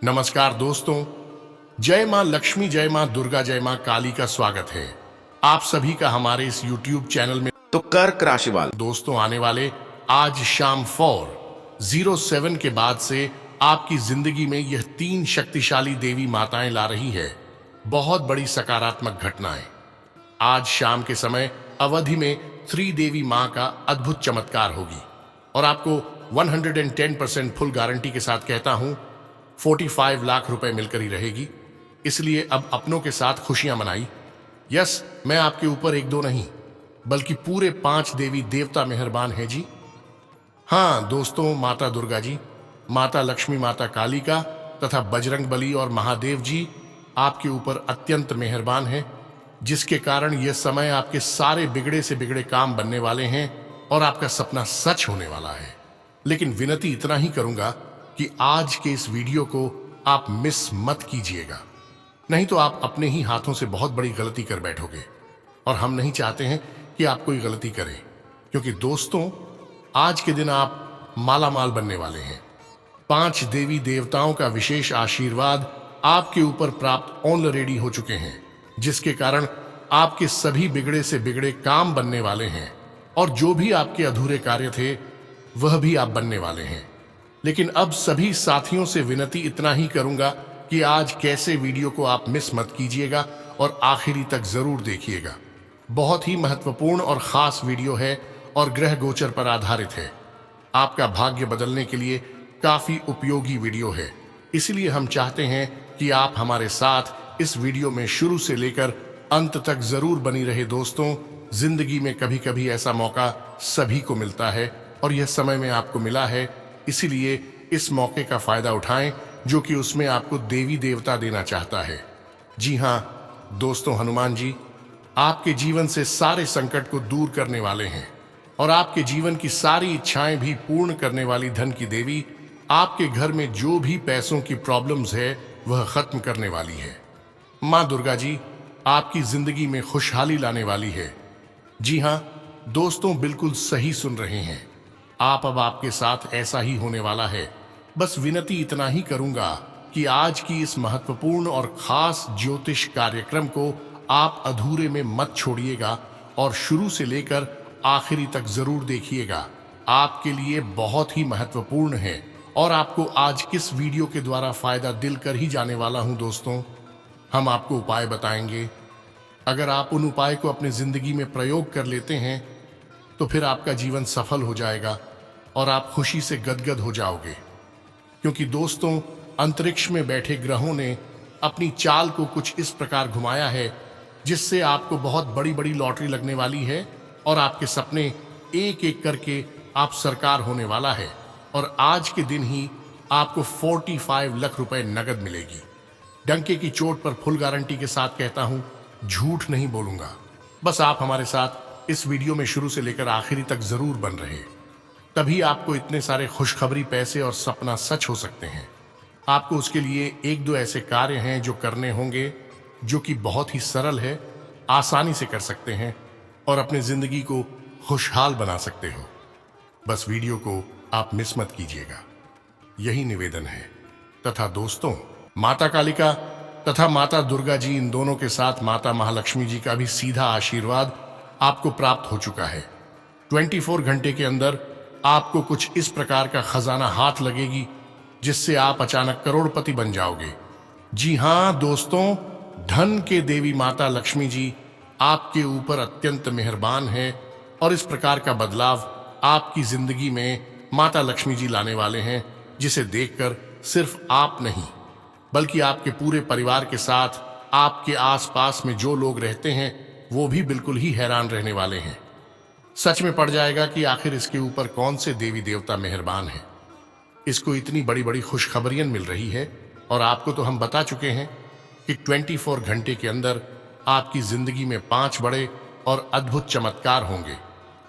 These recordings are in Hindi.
नमस्कार दोस्तों, जय मां लक्ष्मी, जय मां दुर्गा, जय मां काली का स्वागत है आप सभी का हमारे इस YouTube चैनल में। तो कर्क राशि वाले दोस्तों, आने वाले आज शाम 4:07 के बाद से आपकी जिंदगी में यह 3 शक्तिशाली देवी माताएं ला रही है बहुत बड़ी सकारात्मक घटनाएं। आज शाम के समय अवधि में 3 देवी मां का अद्भुत चमत्कार होगी और आपको 110% फुल गारंटी के साथ कहता हूं 45 लाख रुपए मिलकर ही रहेगी। इसलिए अब अपनों के साथ खुशियां मनाई। यस, मैं आपके ऊपर 1-2 नहीं बल्कि पूरे 5 देवी देवता मेहरबान है जी। हाँ दोस्तों, माता दुर्गा जी, माता लक्ष्मी, माता कालिका तथा बजरंग बली और महादेव जी आपके ऊपर अत्यंत मेहरबान है, जिसके कारण यह समय आपके सारे बिगड़े से बिगड़े काम बनने वाले हैं और आपका सपना सच होने वाला है। लेकिन विनती इतना ही करूंगा कि आज के इस वीडियो को आप मिस मत कीजिएगा, नहीं तो आप अपने ही हाथों से बहुत बड़ी गलती कर बैठोगे और हम नहीं चाहते हैं कि आप कोई गलती करें, क्योंकि दोस्तों आज के दिन आप मालामाल बनने वाले हैं। 5 देवी देवताओं का विशेष आशीर्वाद आपके ऊपर प्राप्त ऑलरेडी हो चुके हैं, जिसके कारण आपके सभी बिगड़े से बिगड़े काम बनने वाले हैं और जो भी आपके अधूरे कार्य थे वह भी आप बनने वाले हैं। लेकिन अब सभी साथियों से विनती इतना ही करूंगा कि आज कैसे वीडियो को आप मिस मत कीजिएगा और आखिरी तक जरूर देखिएगा। बहुत ही महत्वपूर्ण और खास वीडियो है और ग्रह गोचर पर आधारित है। आपका भाग्य बदलने के लिए काफी उपयोगी वीडियो है, इसलिए हम चाहते हैं कि आप हमारे साथ इस वीडियो में शुरू से लेकर अंत तक जरूर बनी रहे। दोस्तों, जिंदगी में कभी कभी ऐसा मौका सभी को मिलता है और यह समय में आपको मिला है, इसीलिए इस मौके का फायदा उठाएं जो कि उसमें आपको देवी देवता देना चाहता है। जी हाँ दोस्तों, हनुमान जी आपके जीवन से सारे संकट को दूर करने वाले हैं और आपके जीवन की सारी इच्छाएं भी पूर्ण करने वाली धन की देवी आपके घर में जो भी पैसों की प्रॉब्लम्स है वह खत्म करने वाली है। माँ दुर्गा जी आपकी जिंदगी में खुशहाली लाने वाली है। जी हाँ दोस्तों, बिल्कुल सही सुन रहे हैं आप। अब आपके साथ ऐसा ही होने वाला है। बस विनती इतना ही करूंगा कि आज की इस महत्वपूर्ण और खास ज्योतिष कार्यक्रम को आप अधूरे में मत छोड़िएगा और शुरू से लेकर आखिरी तक जरूर देखिएगा। आपके लिए बहुत ही महत्वपूर्ण है और आपको आज किस वीडियो के द्वारा फायदा दिल कर ही जाने वाला हूं। दोस्तों, हम आपको उपाय बताएंगे। अगर आप उन उपाय को अपनी जिंदगी में प्रयोग कर लेते हैं तो फिर आपका जीवन सफल हो जाएगा और आप खुशी से गदगद हो जाओगे, क्योंकि दोस्तों अंतरिक्ष में बैठे ग्रहों ने अपनी चाल को कुछ इस प्रकार घुमाया है जिससे आपको बहुत बड़ी बड़ी लॉटरी लगने वाली है और आपके सपने एक एक करके आप सरकार होने वाला है और आज के दिन ही आपको 45 लाख रुपए नगद मिलेगी। डंके की चोट पर फुल गारंटी के साथ कहता हूं, झूठ नहीं बोलूंगा। बस आप हमारे साथ इस वीडियो में शुरू से लेकर आखिरी तक जरूर बन रहे, तभी आपको इतने सारे खुशखबरी, पैसे और सपना सच हो सकते हैं। आपको उसके लिए 1-2 ऐसे कार्य हैं जो करने होंगे, जो कि बहुत ही सरल है, आसानी से कर सकते हैं और अपनी जिंदगी को खुशहाल बना सकते हो। बस वीडियो को आप मिस मत कीजिएगा, यही निवेदन है। तथा दोस्तों, माता कालिका तथा माता दुर्गा जी, इन दोनों के साथ माता महालक्ष्मी जी का भी सीधा आशीर्वाद आपको प्राप्त हो चुका है। 24 घंटे के अंदर आपको कुछ इस प्रकार का खजाना हाथ लगेगी जिससे आप अचानक करोड़पति बन जाओगे। जी हाँ दोस्तों, धन के देवी माता लक्ष्मी जी आपके ऊपर अत्यंत मेहरबान है और इस प्रकार का बदलाव आपकी जिंदगी में माता लक्ष्मी जी लाने वाले हैं, जिसे देखकर सिर्फ आप नहीं बल्कि आपके पूरे परिवार के साथ आपके आसपास में जो लोग रहते हैं वो भी बिल्कुल ही हैरान रहने वाले हैं। सच में पड़ जाएगा कि आखिर इसके ऊपर कौन से देवी देवता मेहरबान हैं। इसको इतनी बड़ी बड़ी खुशखबरियां मिल रही है और आपको तो हम बता चुके हैं कि 24 घंटे के अंदर आपकी जिंदगी में 5 बड़े और अद्भुत चमत्कार होंगे।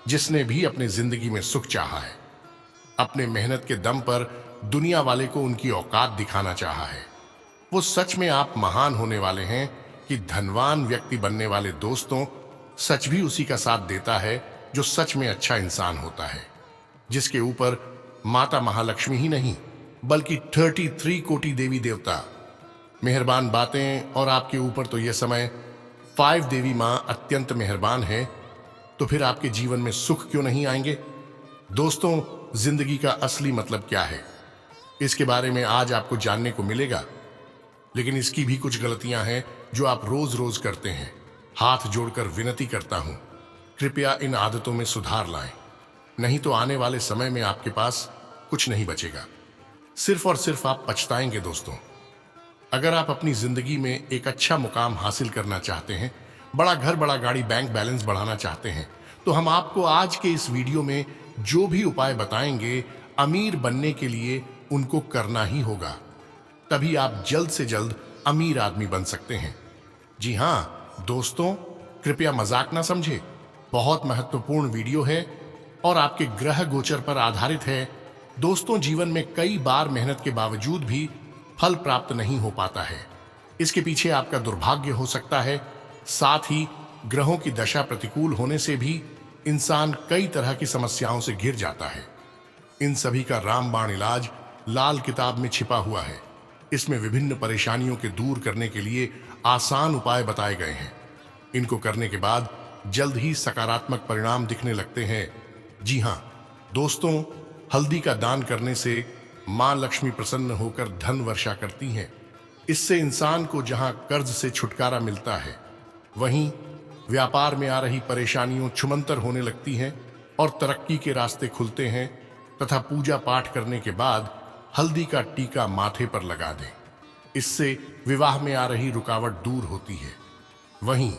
जिसने भी अपनी जिंदगी में सुख चाहा है, अपने मेहनत के दम पर दुनिया वाले को उनकी औकात दिखाना चाहा है, वो सच में आप महान होने वाले हैं कि धनवान व्यक्ति बनने वाले दोस्तों सच भी उसी का साथ देता है जो सच में अच्छा इंसान होता है, जिसके ऊपर माता महालक्ष्मी ही नहीं बल्कि 33 कोटि देवी देवता। मेहरबान बातें और आपके ऊपर तो यह समय 5 देवी मां अत्यंत मेहरबान है, तो फिर आपके जीवन में सुख क्यों नहीं आएंगे? दोस्तों, जिंदगी का असली मतलब क्या है, इसके बारे में आज आपको जानने को मिलेगा। लेकिन इसकी भी कुछ गलतियां हैं जो आप रोज रोज करते हैं। हाथ जोड़कर विनती करता हूं, कृपया इन आदतों में सुधार लाएं, नहीं तो आने वाले समय में आपके पास कुछ नहीं बचेगा। सिर्फ और सिर्फ आप पछताएंगे। दोस्तों, अगर आप अपनी जिंदगी में एक अच्छा मुकाम हासिल करना चाहते हैं, बड़ा घर, बड़ा गाड़ी, बैंक बैलेंस बढ़ाना चाहते हैं, तो हम आपको आज के इस वीडियो में जो भी उपाय बताएंगे, अमीर बनने के लिए उनको करना ही होगा। तभी आप जल्द से जल्द अमीर आदमी बन सकते हैं। जी हाँ दोस्तों, कृपया मजाक ना समझे। बहुत महत्वपूर्ण वीडियो है और आपके ग्रह गोचर पर आधारित है। दोस्तों, जीवन में कई बार मेहनत के बावजूद भी फल प्राप्त नहीं हो पाता है। इसके पीछे आपका दुर्भाग्य हो सकता है। साथ ही ग्रहों की दशा प्रतिकूल होने से भी इंसान कई तरह की समस्याओं से घिर जाता है। इन सभी का रामबाण इलाज लाल किताब में छिपा हुआ है। इसमें विभिन्न परेशानियों के दूर करने के लिए आसान उपाय बताए गए हैं। इनको करने के बाद जल्द ही सकारात्मक परिणाम दिखने लगते हैं। जी हाँ दोस्तों, हल्दी का दान करने से मां लक्ष्मी प्रसन्न होकर धन वर्षा करती हैं। इससे इंसान को जहां कर्ज से छुटकारा मिलता है, वहीं व्यापार में आ रही परेशानियों छुमंतर होने लगती हैं और तरक्की के रास्ते खुलते हैं। तथा पूजा पाठ करने के बाद हल्दी का टीका माथे पर लगा दें। इससे विवाह में आ रही रुकावट दूर होती है। वहीं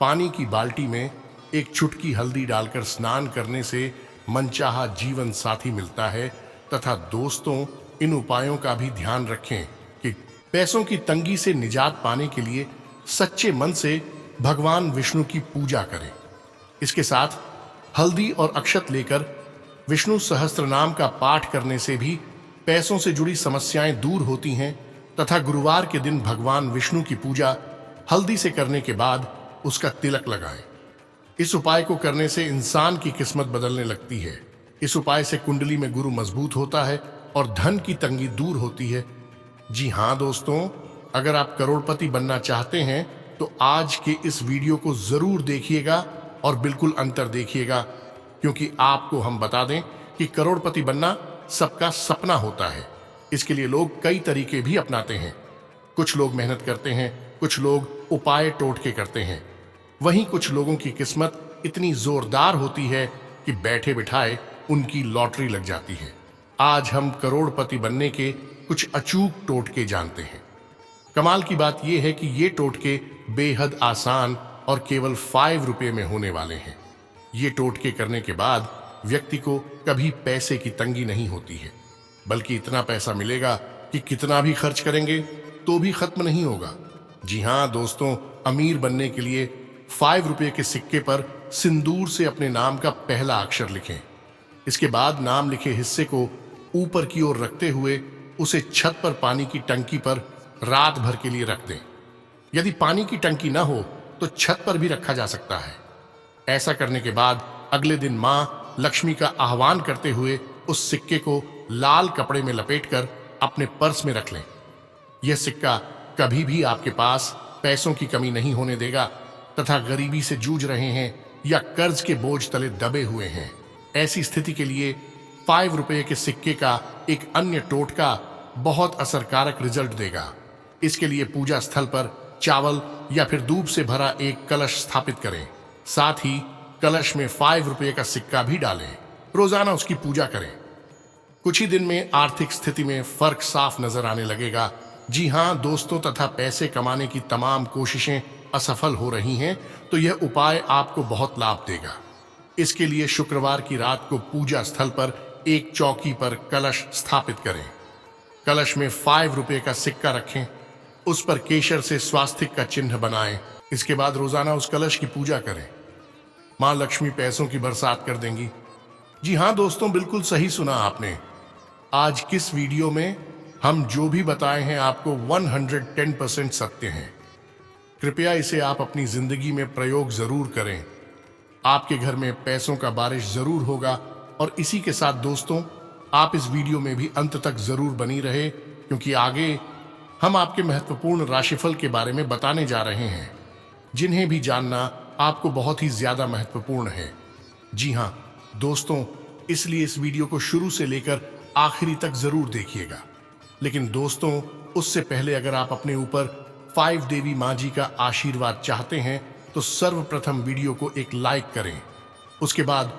पानी की बाल्टी में एक चुटकी हल्दी डालकर स्नान करने से मनचाहा जीवन साथी मिलता है। तथा दोस्तों, इन उपायों का भी ध्यान रखें कि पैसों की तंगी से निजात पाने के लिए सच्चे मन से भगवान विष्णु की पूजा करें। इसके साथ हल्दी और अक्षत लेकर विष्णु सहस्त्र नाम का पाठ करने से भी पैसों से जुड़ी समस्याएं दूर होती हैं। तथा गुरुवार के दिन भगवान विष्णु की पूजा हल्दी से करने के बाद उसका तिलक लगाएं। इस उपाय को करने से इंसान की किस्मत बदलने लगती है। इस उपाय से कुंडली में गुरु मजबूत होता है और धन की तंगी दूर होती है। जी हाँ दोस्तों, अगर आप करोड़पति बनना चाहते हैं तो आज के इस वीडियो को जरूर देखिएगा और बिल्कुल अंतर देखिएगा, क्योंकि आपको हम बता दें कि करोड़पति बनना सबका सपना होता है। इसके लिए लोग कई तरीके भी अपनाते हैं। कुछ लोग मेहनत करते हैं, कुछ लोग उपाय टोटके करते हैं। वहीं कुछ लोगों की किस्मत इतनी जोरदार होती है कि बैठे बिठाए उनकी लॉटरी लग जाती है। आज हम करोड़पति बनने के कुछ अचूक टोटके जानते हैं। कमाल की बात यह है कि ये टोटके बेहद आसान और केवल 5 रुपए में होने वाले हैं। ये टोटके करने के बाद व्यक्ति को कभी पैसे की तंगी नहीं होती है, बल्कि इतना पैसा मिलेगा कि कितना भी खर्च करेंगे तो भी खत्म नहीं होगा। जी हाँ दोस्तों, अमीर बनने के लिए 5 रुपए के सिक्के पर सिंदूर से अपने नाम का पहला अक्षर लिखें। इसके बाद नाम लिखे हिस्से को ऊपर की ओर रखते हुए उसे छत पर पानी की टंकी पर रात भर के लिए रख दें। यदि पानी की टंकी न हो तो छत पर भी रखा जा सकता है। ऐसा करने के बाद अगले दिन मां लक्ष्मी का आह्वान करते हुए उस सिक्के को लाल कपड़े में लपेटकर अपने पर्स में रख लें। यह सिक्का कभी भी आपके पास पैसों की कमी नहीं होने देगा। तथा गरीबी से जूझ रहे हैं या कर्ज के बोझ तले दबे हुए हैं, ऐसी स्थिति के लिए 5 रुपए के सिक्के का एक अन्य टोटका बहुत असरकारक रिजल्ट देगा। इसके लिए पूजा स्थल पर चावल या फिर दूध से भरा एक कलश स्थापित करें। साथ ही कलश में 5 रुपए का सिक्का भी डालें। रोजाना उसकी पूजा करें। कुछ ही दिन में आर्थिक स्थिति में फर्क साफ नजर आने लगेगा। जी हाँ दोस्तों, तथा पैसे कमाने की तमाम कोशिशें असफल हो रही हैं तो यह उपाय आपको बहुत लाभ देगा। इसके लिए शुक्रवार की रात को पूजा स्थल पर एक चौकी पर कलश स्थापित करें। कलश में 5 रुपए का सिक्का रखें। उस पर केशर से स्वास्तिक का चिन्ह बनाएं। इसके बाद रोजाना उस कलश की पूजा करें। मां लक्ष्मी पैसों की बरसात कर देंगी। जी हाँ दोस्तों, बिल्कुल सही सुना आपने। आज किस वीडियो में हम जो भी बताए हैं आपको 110% सत्य हैं। कृपया इसे आप अपनी जिंदगी में प्रयोग जरूर करें। आपके घर में पैसों का बारिश जरूर होगा। और इसी के साथ दोस्तों, आप इस वीडियो में भी अंत तक जरूर बनी रहे, क्योंकि आगे हम आपके महत्वपूर्ण राशिफल के बारे में बताने जा रहे हैं, जिन्हें भी जानना आपको बहुत ही ज्यादा महत्वपूर्ण है। जी हाँ दोस्तों, इसलिए इस वीडियो को शुरू से लेकर आखिरी तक जरूर देखिएगा। लेकिन दोस्तों, उससे पहले अगर आप अपने ऊपर 5 देवी माँ जी का आशीर्वाद चाहते हैं तो सर्वप्रथम वीडियो को एक लाइक करें। उसके बाद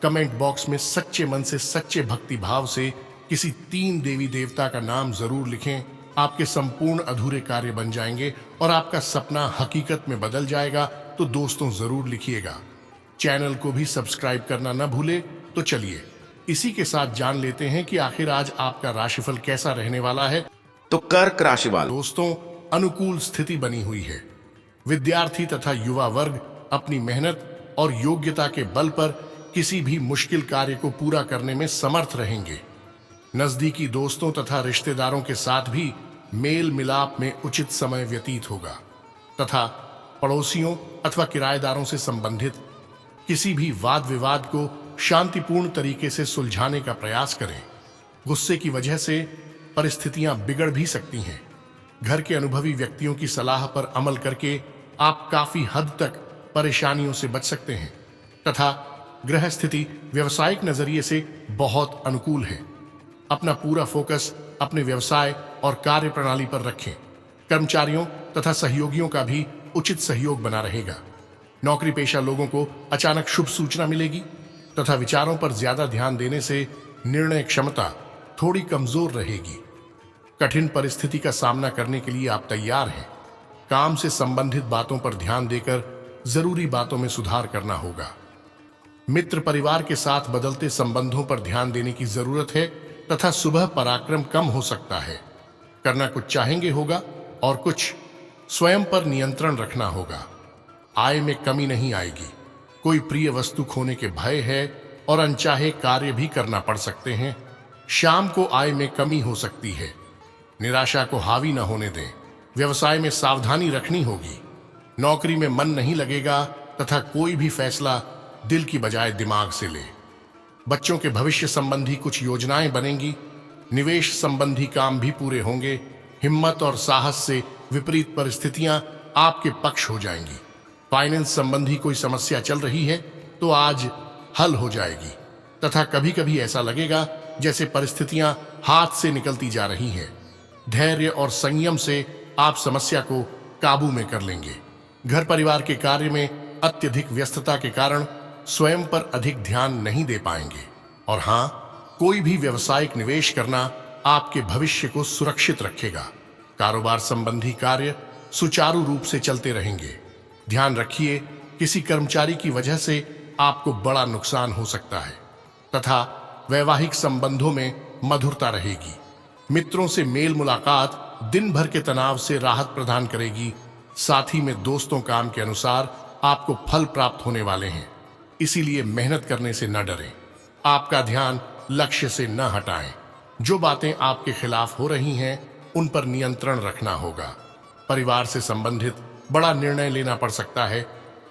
कमेंट बॉक्स में सच्चे मन से, सच्चे भक्ति भाव से किसी 3 देवी देवता का नाम जरूर लिखें। आपके संपूर्ण अधूरे कार्य बन जाएंगे और आपका सपना हकीकत में बदल जाएगा। तो दोस्तों जरूर लिखिएगा। चैनल को भी सब्सक्राइब करना न भूले। तो चलिए इसी के साथ जान लेते हैं कि आखिर आज आपका राशिफल कैसा रहने वाला है। तो कर्क राशि वाले दोस्तों, अनुकूल स्थिति बनी हुई है। विद्यार्थी तथा युवा वर्ग अपनी मेहनत और योग्यता के बल पर किसी भी मुश्किल कार्य को पूरा करने में समर्थ रहेंगे। नजदीकी दोस्तों तथा रिश्तेदारों के साथ भी मेल मिलाप में उचित समय व्यतीत होगा तथा पड़ोसियों अथवा किराएदारों से संबंधित किसी भी वाद विवाद को शांतिपूर्ण तरीके से सुलझाने का प्रयास करें। गुस्से की वजह से परिस्थितियां बिगड़ भी सकती हैं। घर के अनुभवी व्यक्तियों की सलाह पर अमल करके आप काफी हद तक परेशानियों से बच सकते हैं तथा ग्रह स्थिति व्यवसायिक नजरिए से बहुत अनुकूल है। अपना पूरा फोकस अपने व्यवसाय और कार्य प्रणाली पर रखें। कर्मचारियों तथा सहयोगियों का भी उचित सहयोग बना रहेगा। नौकरी पेशा लोगों को अचानक शुभ सूचना मिलेगी तथा विचारों पर ज्यादा ध्यान देने से निर्णय क्षमता थोड़ी कमजोर रहेगी। कठिन परिस्थिति का सामना करने के लिए आप तैयार हैं। काम से संबंधित बातों पर ध्यान देकर जरूरी बातों में सुधार करना होगा। मित्र परिवार के साथ बदलते संबंधों पर ध्यान देने की जरूरत है तथा सुबह पराक्रम कम हो सकता है। करना कुछ चाहेंगे होगा और कुछ स्वयं पर नियंत्रण रखना होगा। आय में कमी नहीं आएगी। कोई प्रिय वस्तु खोने के भय है और अनचाहे कार्य भी करना पड़ सकते हैं। शाम को आय में कमी हो सकती है। निराशा को हावी न होने दें। व्यवसाय में सावधानी रखनी होगी। नौकरी में मन नहीं लगेगा तथा कोई भी फैसला दिल की बजाय दिमाग से ले। बच्चों के भविष्य संबंधी कुछ योजनाएं बनेंगी। निवेश संबंधी काम भी पूरे होंगे। हिम्मत और साहस से विपरीत परिस्थितियां आपके पक्ष हो जाएंगी। फाइनेंस संबंधी कोई समस्या चल रही है तो आज हल हो जाएगी तथा कभी कभी ऐसा लगेगा जैसे परिस्थितियां हाथ से निकलती जा रही हैं। धैर्य और संयम से आप समस्या को काबू में कर लेंगे। घर परिवार के कार्य में अत्यधिक व्यस्तता के कारण स्वयं पर अधिक ध्यान नहीं दे पाएंगे। और हाँ, कोई भी व्यवसायिक निवेश करना आपके भविष्य को सुरक्षित रखेगा। कारोबार संबंधी कार्य सुचारू रूप से चलते रहेंगे। ध्यान रखिए, किसी कर्मचारी की वजह से आपको बड़ा नुकसान हो सकता है तथा वैवाहिक संबंधों में मधुरता रहेगी। मित्रों से मेल मुलाकात दिन भर के तनाव से राहत प्रदान करेगी। साथ ही में दोस्तों काम के अनुसार आपको फल प्राप्त होने वाले हैं। इसीलिए मेहनत करने से न डरें। आपका ध्यान लक्ष्य से न हटाएं। जो बातें आपके खिलाफ हो रही हैं उन पर नियंत्रण रखना होगा। परिवार से संबंधित बड़ा निर्णय लेना पड़ सकता है।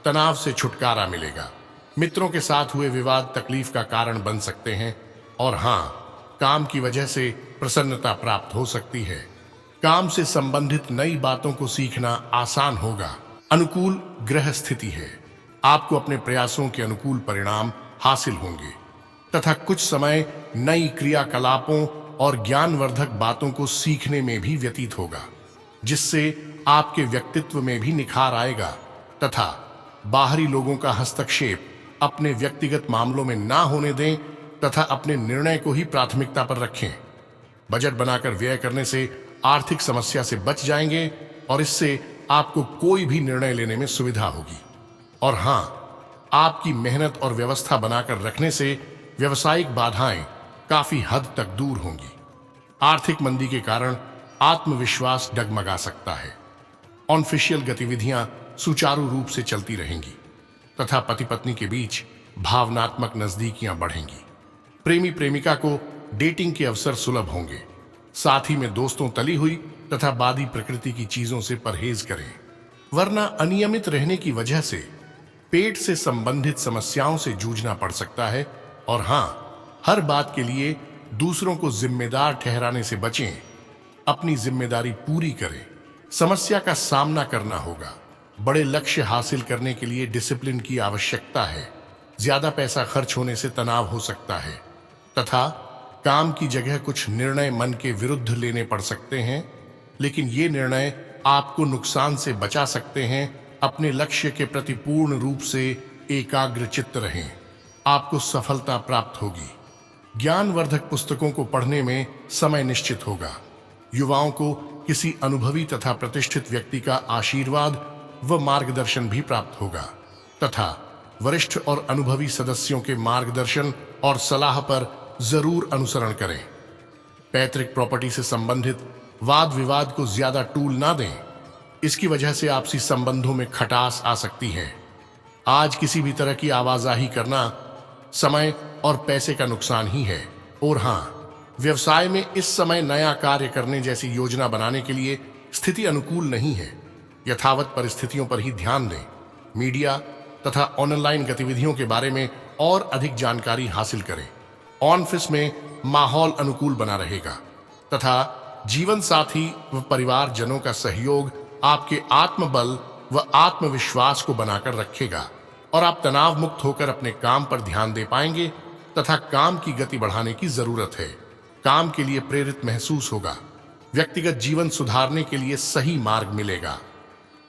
तनाव से छुटकारा मिलेगा। मित्रों के साथ हुए विवाद तकलीफ का कारण बन सकते हैं। और हाँ, काम की वजह से प्रसन्नता प्राप्त हो सकती है। काम से संबंधित नई बातों को सीखना आसान होगा। अनुकूल ग्रह स्थिति है। आपको अपने प्रयासों के अनुकूल परिणाम हासिल होंगे तथा कुछ समय नई क्रियाकलापों और ज्ञानवर्धक बातों को सीखने में भी व्यतीत होगा, जिससे आपके व्यक्तित्व में भी निखार आएगा तथा बाहरी लोगों का हस्तक्षेप अपने व्यक्तिगत मामलों में ना होने दें तथा अपने निर्णय को ही प्राथमिकता पर रखें। बजट बनाकर व्यय करने से आर्थिक समस्या से बच जाएंगे और इससे आपको कोई भी निर्णय लेने में सुविधा होगी। और हाँ, आपकी मेहनत और व्यवस्था बनाकर रखने से व्यवसायिक बाधाएं काफी हद तक दूर होंगी। आर्थिक मंदी के कारण आत्मविश्वास डगमगा सकता है। ऑफिशियल गतिविधियां सुचारू रूप से चलती रहेंगी तथा पति पत्नी के बीच भावनात्मक नजदीकियां बढ़ेंगी। प्रेमी प्रेमिका को डेटिंग के अवसर सुलभ होंगे। साथ ही में दोस्तों तली हुई तथा बादी प्रकृति की चीजों से परहेज करें, वरना अनियमित रहने की वजह से पेट से संबंधित समस्याओं से जूझना पड़ सकता है। और हाँ, हर बात के लिए दूसरों को जिम्मेदार ठहराने से बचें, अपनी जिम्मेदारी पूरी करें। समस्या का सामना करना होगा। बड़े लक्ष्य हासिल करने के लिए डिसिप्लिन की आवश्यकता है। ज्यादा पैसा खर्च होने से तनाव हो सकता है तथा काम की जगह कुछ निर्णय मन के विरुद्ध लेने पड़ सकते हैं, लेकिन ये निर्णय आपको नुकसान से बचा सकते हैं। अपने लक्ष्य के प्रति पूर्ण रूप से एकाग्रचित्त रहें, आपको सफलता प्राप्त होगी। ज्ञानवर्धक पुस्तकों को पढ़ने में समय निश्चित होगा। युवाओं को किसी अनुभवी तथा प्रतिष्ठित व्यक्ति का आशीर्वाद व मार्गदर्शन भी प्राप्त होगा तथा वरिष्ठ और अनुभवी सदस्यों के मार्गदर्शन और सलाह पर जरूर अनुसरण करें। पैतृक प्रॉपर्टी से संबंधित वाद विवाद को ज्यादा टूल ना दें, इसकी वजह से आपसी संबंधों में खटास आ सकती है। आज किसी भी तरह की आवाजाही करना समय और पैसे का नुकसान ही है। और हाँ, व्यवसाय में इस समय नया कार्य करने जैसी योजना बनाने के लिए स्थिति अनुकूल नहीं है। यथावत परिस्थितियों पर ही ध्यान दें। मीडिया तथा ऑनलाइन गतिविधियों के बारे में और अधिक जानकारी हासिल करें। ऑफिस में माहौल अनुकूल बना रहेगा तथा जीवन साथी व परिवारजनों का सहयोग आपके आत्मबल व आत्मविश्वास को बनाकर रखेगा और आप तनाव मुक्त होकर अपने काम पर ध्यान दे पाएंगे तथा काम की गति बढ़ाने की जरूरत है। काम के लिए प्रेरित महसूस होगा। व्यक्तिगत जीवन सुधारने के लिए सही मार्ग मिलेगा।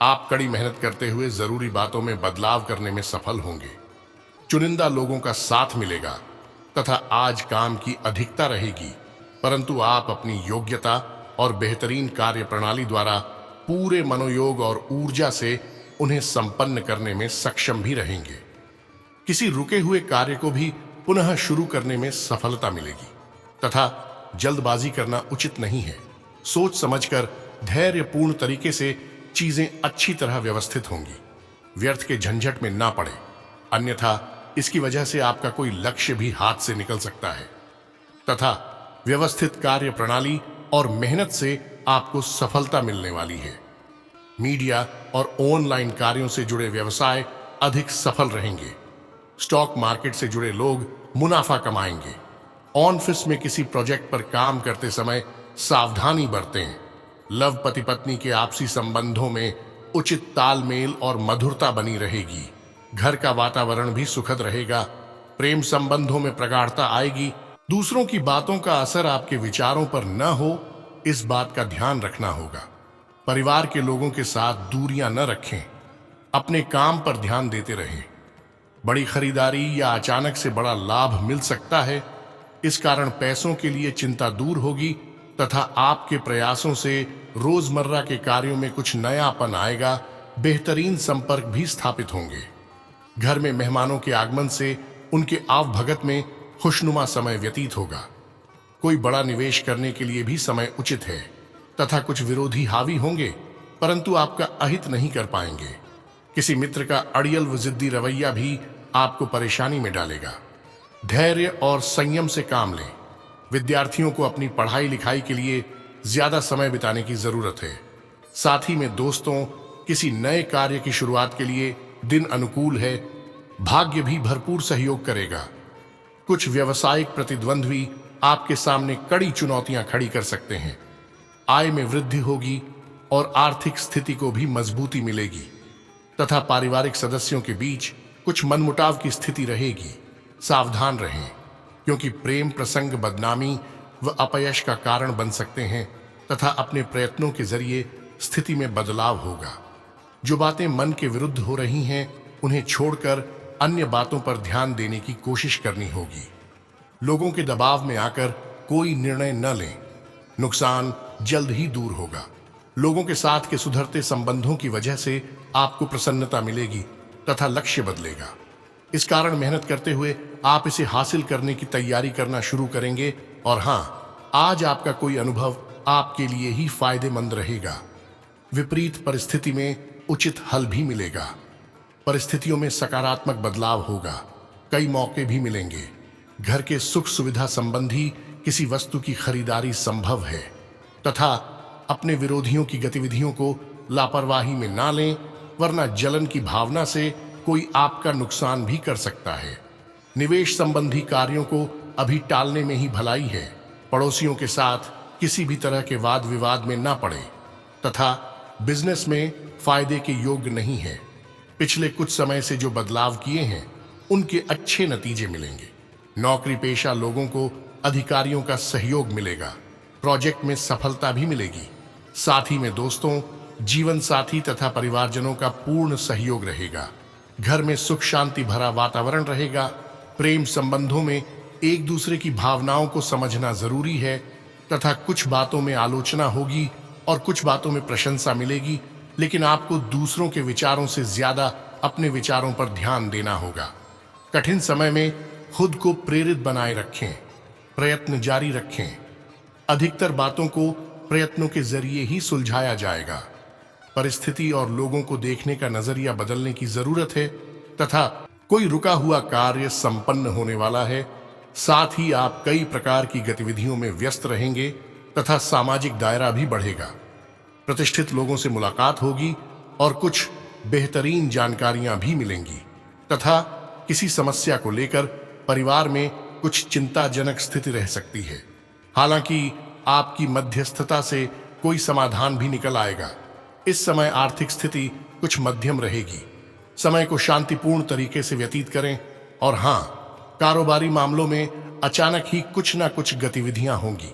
आप कड़ी मेहनत करते हुए जरूरी बातों में बदलाव करने में सफल होंगे। चुनिंदा लोगों का साथ मिलेगा तथा आज काम की अधिकता रहेगी, परंतु आप अपनी योग्यता और बेहतरीन कार्य प्रणाली द्वारा पूरे मनोयोग और ऊर्जा से उन्हें संपन्न करने में सक्षम भी रहेंगे। किसी रुके हुए कार्य को भी पुनः शुरू करने में सफलता मिलेगी तथा जल्दबाजी करना उचित नहीं है। सोच समझकर धैर्यपूर्ण तरीके से चीजें अच्छी तरह व्यवस्थित होंगी। व्यर्थ के झंझट में ना पड़े, अन्यथा इसकी वजह से आपका कोई लक्ष्य भी हाथ से निकल सकता है तथा व्यवस्थित कार्य प्रणाली और मेहनत से आपको सफलता मिलने वाली है। मीडिया और ऑनलाइन कार्यों से जुड़े व्यवसाय अधिक सफल रहेंगे। स्टॉक मार्केट से जुड़े लोग मुनाफा कमाएंगे। ऑफिस में किसी प्रोजेक्ट पर काम करते समय सावधानी बरतें। लव पति पत्नी के आपसी संबंधों में उचित तालमेल और मधुरता बनी रहेगी। घर का वातावरण भी सुखद रहेगा। प्रेम संबंधों में प्रगाढ़ता आएगी। दूसरों की बातों का असर आपके विचारों पर न हो, इस बात का ध्यान रखना होगा। परिवार के लोगों के साथ दूरियां न रखें। अपने काम पर ध्यान देते रहें। बड़ी खरीदारी या अचानक से बड़ा लाभ मिल सकता है, इस कारण पैसों के लिए चिंता दूर होगी तथा आपके प्रयासों से रोजमर्रा के कार्यों में कुछ नयापन आएगा। बेहतरीन संपर्क भी स्थापित होंगे। घर में मेहमानों के आगमन से उनके आवभगत में खुशनुमा समय व्यतीत होगा। कोई बड़ा निवेश करने के लिए भी समय उचित है तथा कुछ विरोधी हावी होंगे, परंतु आपका अहित नहीं कर पाएंगे। किसी मित्र का अड़ियल व जिद्दी रवैया भी आपको परेशानी में डालेगा। धैर्य और संयम से काम लें। विद्यार्थियों को अपनी पढ़ाई लिखाई के लिए ज्यादा समय बिताने की जरूरत है। साथ ही में दोस्तों, किसी नए कार्य की शुरुआत के लिए दिन अनुकूल है। भाग्य भी भरपूर सहयोग करेगा। कुछ व्यावसायिक प्रतिद्वंद्वी आपके सामने कड़ी चुनौतियां खड़ी कर सकते हैं। आय में वृद्धि होगी और आर्थिक स्थिति को भी मजबूती मिलेगी तथा पारिवारिक सदस्यों के बीच कुछ मनमुटाव की स्थिति रहेगी। सावधान रहें, क्योंकि प्रेम प्रसंग बदनामी व अपयश का कारण बन सकते हैं तथा अपने प्रयत्नों के जरिए स्थिति में बदलाव होगा। जो बातें मन के विरुद्ध हो रही हैं, उन्हें छोड़कर अन्य बातों पर ध्यान देने की कोशिश करनी होगी। लोगों के दबाव में आकर कोई निर्णय न लें, नुकसान जल्द ही दूर होगा। लोगों के साथ के सुधरते संबंधों की वजह से आपको प्रसन्नता मिलेगी तथा लक्ष्य बदलेगा। इस कारण मेहनत करते हुए आप इसे हासिल करने की तैयारी करना शुरू करेंगे। और हाँ, आज आपका कोई अनुभव आपके लिए ही फायदेमंद रहेगा। विपरीत परिस्थिति में उचित हल भी मिलेगा। परिस्थितियों में सकारात्मक बदलाव होगा। कई मौके भी मिलेंगे। घर के सुख सुविधा संबंधी किसी वस्तु की खरीदारी संभव है तथा अपने विरोधियों की गतिविधियों को लापरवाही में ना लें, वरना जलन की भावना से कोई आपका नुकसान भी कर सकता है। निवेश संबंधी कार्यों को अभी टालने में ही भलाई है। पड़ोसियों के साथ किसी भी तरह के वाद विवाद में ना पड़े तथा बिजनेस में फायदे के योग्य नहीं है। पिछले कुछ समय से जो बदलाव किए हैं उनके अच्छे नतीजे मिलेंगे। नौकरी पेशा लोगों को अधिकारियों का सहयोग मिलेगा। प्रोजेक्ट में सफलता भी मिलेगी। साथ ही में दोस्तों, जीवन साथी तथा परिवारजनों का पूर्ण सहयोग रहेगा। घर में सुख शांति भरा वातावरण रहेगा। प्रेम संबंधों में एक दूसरे की भावनाओं को समझना जरूरी है तथा कुछ बातों में आलोचना होगी और कुछ बातों में प्रशंसा मिलेगी, लेकिन आपको दूसरों के विचारों से ज्यादा अपने विचारों पर ध्यान देना होगा। कठिन समय में खुद को प्रेरित बनाए रखें, प्रयत्न जारी रखें। अधिकतर बातों को प्रयत्नों के जरिए ही सुलझाया जाएगा। परिस्थिति और लोगों को देखने का नजरिया बदलने की जरूरत है तथा कोई रुका हुआ कार्य संपन्न होने वाला है। साथ ही आप कई प्रकार की गतिविधियों में व्यस्त रहेंगे तथा सामाजिक दायरा भी बढ़ेगा। प्रतिष्ठित लोगों से मुलाकात होगी और कुछ बेहतरीन जानकारियां भी मिलेंगी तथा किसी समस्या को लेकर परिवार में कुछ चिंताजनक स्थिति रह सकती है। हालांकि आपकी मध्यस्थता से कोई समाधान भी निकल आएगा। इस समय आर्थिक स्थिति कुछ मध्यम रहेगी। समय को शांतिपूर्ण तरीके से व्यतीत करें और हाँ, कारोबारी मामलों में अचानक ही कुछ ना कुछ गतिविधियां होंगी।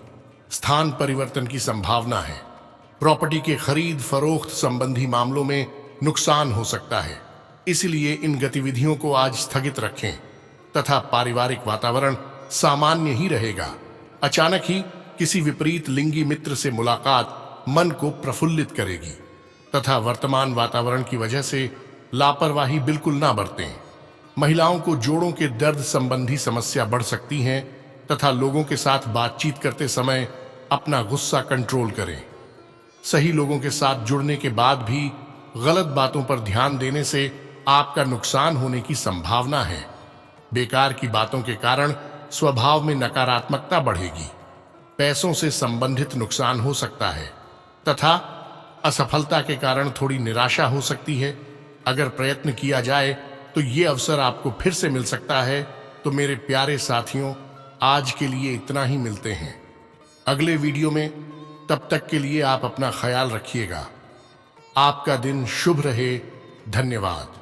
स्थान परिवर्तन की संभावना है। प्रॉपर्टी के खरीद फरोख्त संबंधी मामलों में नुकसान हो सकता है, इसलिए इन गतिविधियों को आज स्थगित रखें तथा पारिवारिक वातावरण सामान्य ही रहेगा। अचानक ही किसी विपरीत लिंगी मित्र से मुलाकात मन को प्रफुल्लित करेगी तथा वर्तमान वातावरण की वजह से लापरवाही बिल्कुल ना बरतें। महिलाओं को जोड़ों के दर्द संबंधी समस्या बढ़ सकती है तथा लोगों के साथ बातचीत करते समय अपना गुस्सा कंट्रोल करें। सही लोगों के साथ जुड़ने के बाद भी गलत बातों पर ध्यान देने से आपका नुकसान होने की संभावना है। बेकार की बातों के कारण स्वभाव में नकारात्मकता बढ़ेगी। पैसों से संबंधित नुकसान हो सकता है तथा असफलता के कारण थोड़ी निराशा हो सकती है। अगर प्रयत्न किया जाए तो ये अवसर आपको फिर से मिल सकता है। तो मेरे प्यारे साथियों, आज के लिए इतना ही। मिलते हैं अगले वीडियो में। तब तक के लिए आप अपना ख्याल रखिएगा। आपका दिन शुभ रहे। धन्यवाद।